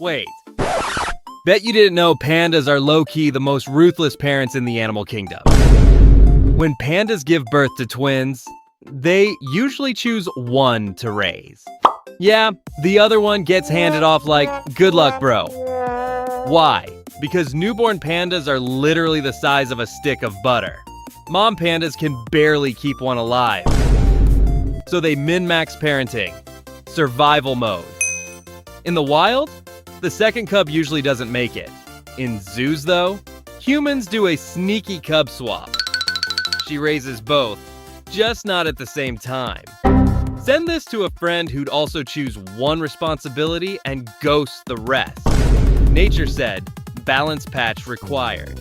Wait. Bet you didn't know pandas are low-key the most ruthless parents in the animal kingdom. When pandas give birth to twins, they usually choose one to raise. Yeah, the other one gets handed off like, good luck, bro. Why? Because newborn pandas are literally the size of a stick of butter. Mom pandas can barely keep one alive. So they min-max parenting. Survival mode. In the wild, the second cub usually doesn't make it. In zoos, though, humans do a sneaky cub swap. She raises both, just not at the same time. Send this to a friend who'd also choose one responsibility and ghost the rest. Nature said, balance patch required.